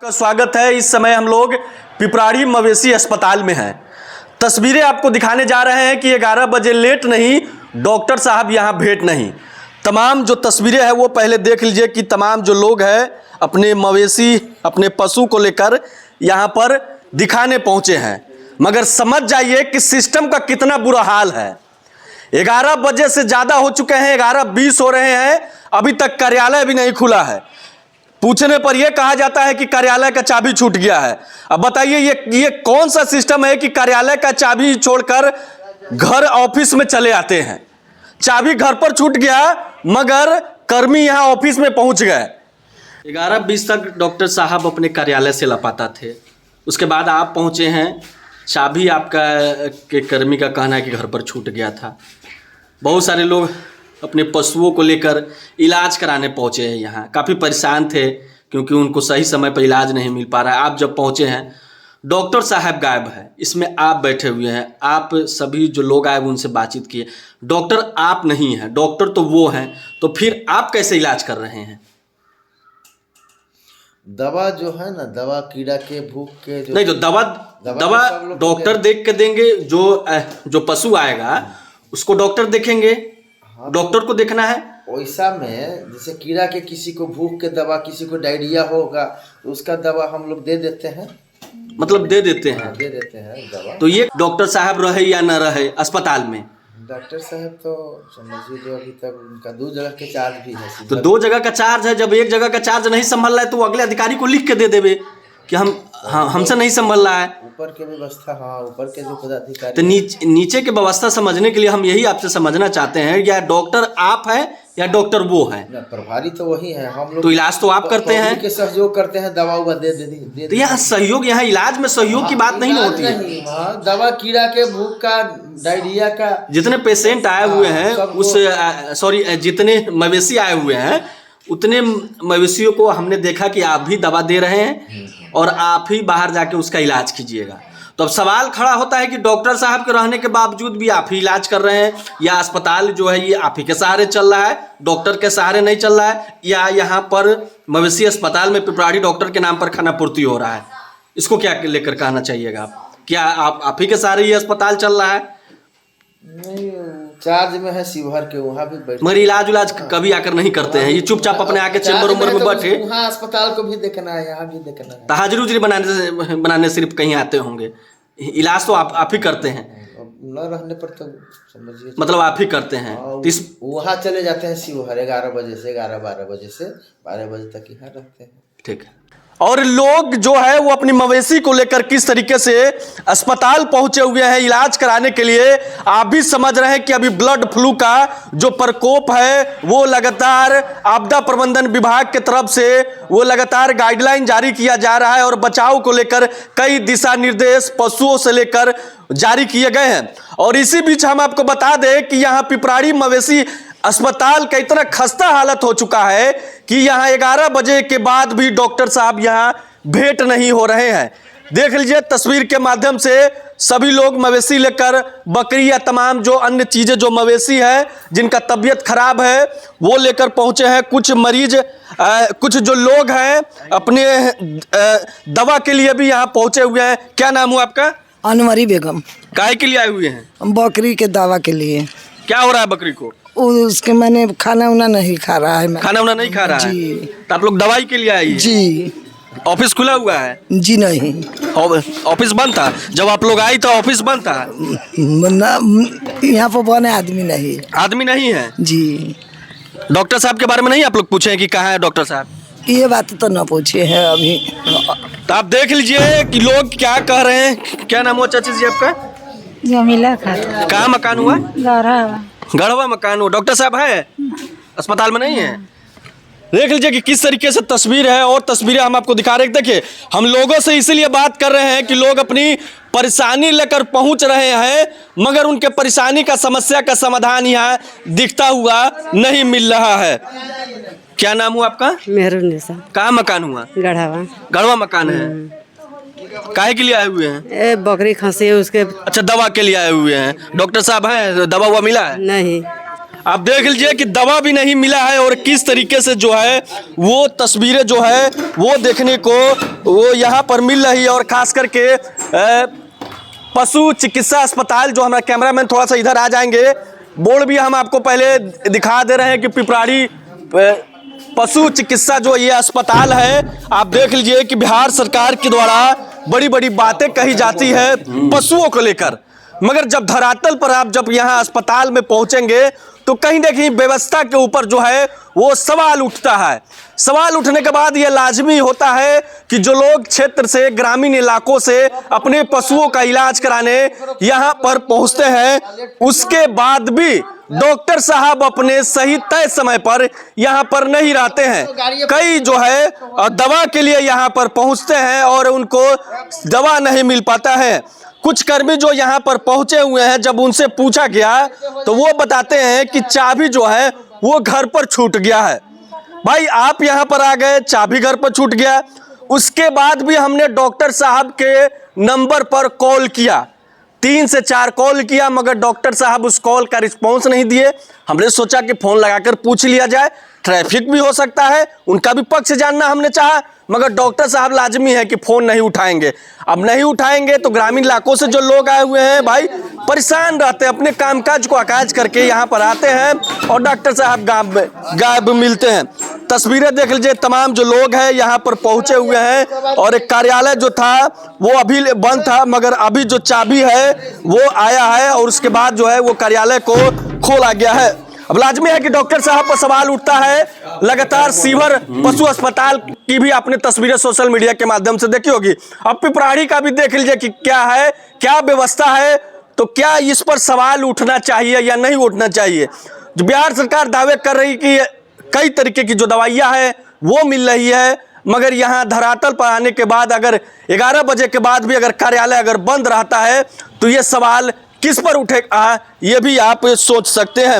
का स्वागत है। इस समय हम लोग पिपराड़ी मवेशी अस्पताल में हैं। तस्वीरें आपको दिखाने जा रहे हैं कि 11 बजे लेट नहीं, डॉक्टर साहब यहाँ भेंट नहीं। तमाम जो तस्वीरें हैं वो पहले देख लीजिए कि तमाम जो लोग हैं अपने मवेशी अपने पशु को लेकर यहाँ पर दिखाने पहुँचे हैं। मगर समझ जाइए कि सिस्टम का कितना बुरा हाल है। 11 बजे से ज़्यादा हो चुके हैं, 11:20 हो रहे हैं, अभी तक कार्यालय भी नहीं खुला है। पूछने पर यह कहा जाता है कि कार्यालय का चाबी छूट गया है। अब बताइए ये कौन सा सिस्टम है कि कार्यालय का चाबी छोड़कर घर ऑफिस में चले आते हैं। चाबी घर पर छूट गया मगर कर्मी यहां ऑफिस में पहुंच गए। 11:20 तक डॉक्टर साहब अपने कार्यालय से लापता थे। उसके बाद आप पहुंचे हैं, चाबी आपका के कर्मी का कहना है कि घर पर छूट गया था। बहुत सारे लोग अपने पशुओं को लेकर इलाज कराने पहुँचे हैं। यहाँ काफ़ी परेशान थे क्योंकि उनको सही समय पर इलाज नहीं मिल पा रहा है। आप जब पहुँचे हैं डॉक्टर साहब गायब है, इसमें आप बैठे हुए हैं। आप सभी जो लोग आए उनसे बातचीत किए, डॉक्टर आप नहीं हैं, डॉक्टर तो वो हैं, तो फिर आप कैसे इलाज कर रहे हैं? दवा जो है ना, दवा कीड़ा के भूख के जो नहीं, तो दवा डॉक्टर देख के देंगे। जो पशु आएगा उसको डॉक्टर देखेंगे। डॉक्टर को देखना है। वैसा में जैसे कीड़ा के किसी को भूख के दवा, किसी को डायरिया होगा तो उसका दवा हम लोग दे देते हैं। मतलब दे देते हैं? दे देते हैं दवा। तो ये डॉक्टर साहब रहे या न रहे अस्पताल में, डॉक्टर साहब तो समझिए जो अभी तक उनका 2 जगह के चार्ज भी है। तो 2 जगह का चार्ज है। जब 1 जगह का चार्ज नहीं संभल रहा है तो वो अगले अधिकारी को लिख के दे देवे कि हमसे नहीं संभल रहा है। ऊपर के व्यवस्था, हाँ ऊपर के जो पदाधिकारी, तो नीचे के व्यवस्था समझने के लिए हम यही आपसे समझना चाहते हैं, या डॉक्टर आप है या डॉक्टर वो है? प्रभारी तो वही है। हम लोग तो इलाज तो आप करते हैं, के सहयोग करते हैं, दवा उवा दे। तो यहाँ सहयोग, यहाँ इलाज में सहयोग की बात नहीं होती है। दवा कीड़ा के भूख का, डायरिया का, जितने पेशेंट आए हुए हैं जितने मवेशी आए हुए हैं उतने मवेशियों को हमने देखा कि आप भी दवा दे रहे हैं और आप ही बाहर जाके उसका इलाज कीजिएगा। तो अब सवाल खड़ा होता है कि डॉक्टर साहब के रहने के बावजूद भी आप ही इलाज कर रहे हैं, या अस्पताल जो है ये आप ही के सहारे चल रहा है, डॉक्टर के सहारे नहीं चल रहा है, या यहाँ पर मवेशी अस्पताल में पिपराड़ी डॉक्टर के नाम पर खानापूर्ति हो रहा है। इसको क्या लेकर कहना चाहिएगा आप? क्या आप ही के सहारे ये अस्पताल चल रहा है? नहीं, चार्ज में है शिवहर के, वहाँ भी बैठे, मगर इलाज कभी आकर नहीं करते हैं। ये चुपचाप अपने आके चेंबर उम्बर में बैठे। वहाँ अस्पताल को भी देखना है, यहाँ भी देखना है। तो हाजिरी उजरी बनाने सिर्फ कहीं आते होंगे। इलाज तो आप ही करते हैं। न रहने पर तो समझिए, मतलब आप ही करते हैं। वहाँ चले जाते हैं शिवहर 11 बजे से 11-12 बजे से 12 बजे तक यहाँ रहते हैं। ठीक है। और लोग जो है वो अपनी मवेशी को लेकर किस तरीके से अस्पताल पहुंचे हुए हैं इलाज कराने के लिए। आप भी समझ रहे हैं कि अभी ब्लड फ्लू का जो प्रकोप है वो लगातार आपदा प्रबंधन विभाग के तरफ से वो लगातार गाइडलाइन जारी किया जा रहा है और बचाव को लेकर कई दिशा निर्देश पशुओं से लेकर जारी किए गए हैं। और इसी बीच हम आपको बता दें कि यहाँ पिपराड़ी मवेशी अस्पताल का इतना खस्ता हालत हो चुका है कि यहाँ 11 बजे के बाद भी डॉक्टर साहब यहाँ भेंट नहीं हो रहे हैं। देख लीजिए तस्वीर के माध्यम से, सभी लोग मवेशी लेकर, बकरी या तमाम जो अन्य चीजें जो मवेशी है जिनका तबीयत खराब है वो लेकर पहुंचे हैं। कुछ मरीज कुछ जो लोग हैं अपने दवा के लिए भी यहाँ पहुंचे हुए हैं। क्या नाम हुआ आपका? अनवरी बेगम। काय के लिए आए हुए हैं? बकरी के दवा के लिए। क्या हो रहा है बकरी को? उसके मैंने खाना उना नहीं खा रहा है। खाना उना नहीं खा रहा है जी। तो आप लोग दवाई के लिए आए? जी। ऑफिस खुला हुआ है? जी नहीं, ऑफिस बंद था। जब आप लोग आई तो ऑफिस बंद था? यहाँ पर बने आदमी नहीं है जी। डॉक्टर साहब के बारे में नहीं आप लोग पूछे हैं कि कहाँ है डॉक्टर साहब? ये बात तो न पूछे हैं अभी। तो आप देख लीजिए कि लोग क्या कह रहे हैं। क्या नाम हुआ चाची जी आपका? जमीला खातून। कहाँ मकान हुआ? गढ़वा मकान हुआ। डॉक्टर साहब है अस्पताल में नहीं है? देख लीजिए कि किस तरीके से तस्वीर है और तस्वीरें हम आपको दिखा रहे हैं। देखिए हम लोगों से इसीलिए बात कर रहे हैं कि लोग अपनी परेशानी लेकर पहुंच रहे हैं मगर उनके परेशानी का समस्या का समाधान यहाँ दिखता हुआ नहीं मिल रहा है। क्या नाम हुआ आपका? मेहरुन्निसा। कहाँ मकान हुआ? गढ़वा मकान है। काहे के लिए आए हुए हैं? बकरी खसी है उसके। अच्छा, दवा के लिए आए हुए हैं। डॉक्टर साहब हैं? दवा हुआ मिला है? नहीं। आप देख लीजिए कि दवा भी नहीं मिला है और किस तरीके से जो है वो तस्वीरें जो है वो देखने को वो यहाँ पर मिल रही है। और खास करके पशु चिकित्सा अस्पताल, जो हमारा कैमरामैन थोड़ा सा इधर आ जाएंगे, बोर्ड भी हम आपको पहले दिखा दे रहे हैं कि पिपराड़ी पशु चिकित्सा जो ये अस्पताल है, आप देख लीजिए कि बिहार सरकार के द्वारा बड़ी बड़ी बातें कही जाती है पशुओं को लेकर, मगर जब धरातल पर आप जब यहाँ अस्पताल में पहुंचेंगे तो कहीं ना कहीं व्यवस्था के ऊपर जो है वो सवाल उठता है। सवाल उठने के बाद ये लाजमी होता है कि जो लोग क्षेत्र से, ग्रामीण इलाकों से अपने पशुओं का इलाज कराने यहाँ पर पहुँचते हैं, उसके बाद भी डॉक्टर साहब अपने सही तय समय पर यहाँ पर नहीं रहते हैं। कई जो है दवा के लिए यहाँ पर पहुँचते हैं और उनको दवा नहीं मिल पाता है। कुछ कर्मी जो यहाँ पर पहुंचे हुए हैं, जब उनसे पूछा गया तो वो बताते हैं कि चाबी जो है वो घर पर छूट गया है। भाई आप यहाँ पर आ गए, चाबी घर पर छूट गया। उसके बाद भी हमने डॉक्टर साहब के नंबर पर कॉल किया, 3 से 4 कॉल किया, मगर डॉक्टर साहब उस कॉल का रिस्पॉन्स नहीं दिए। हमने सोचा कि फ़ोन लगाकर पूछ लिया जाए, ट्रैफिक भी हो सकता है, उनका भी पक्ष जानना हमने चाहा, मगर डॉक्टर साहब लाजमी है कि फ़ोन नहीं उठाएंगे। अब नहीं उठाएंगे तो ग्रामीण इलाकों से जो लोग आए हुए हैं भाई परेशान रहते हैं, अपने कामकाज को आकाज करके यहाँ पर आते हैं और डॉक्टर साहब गायब मिलते हैं। तस्वीरें देख लीजिए, तमाम जो लोग हैं यहाँ पर पहुँचे हुए हैं और एक कार्यालय जो था वो अभी बंद था, मगर अभी जो चाबी है वो आया है और उसके बाद जो है वो कार्यालय को खोला गया है। अब लाजमी है कि डॉक्टर साहब पर सवाल उठता है। लगातार सीवर पशु अस्पताल की भी आपने तस्वीरें सोशल मीडिया के माध्यम से देखी होगी। अब पिपराड़ी का भी देख लीजिए कि क्या है, क्या व्यवस्था है, तो क्या इस पर सवाल उठना चाहिए या नहीं उठना चाहिए। जो बिहार सरकार दावे कर रही कि कई तरीके की जो दवाइयाँ हैं वो मिल रही है, मगर यहाँ धरातल पर आने के बाद अगर 11 बजे के बाद भी अगर कार्यालय अगर बंद रहता है तो ये सवाल किस पर उठेगा, ये भी आप सोच सकते हैं।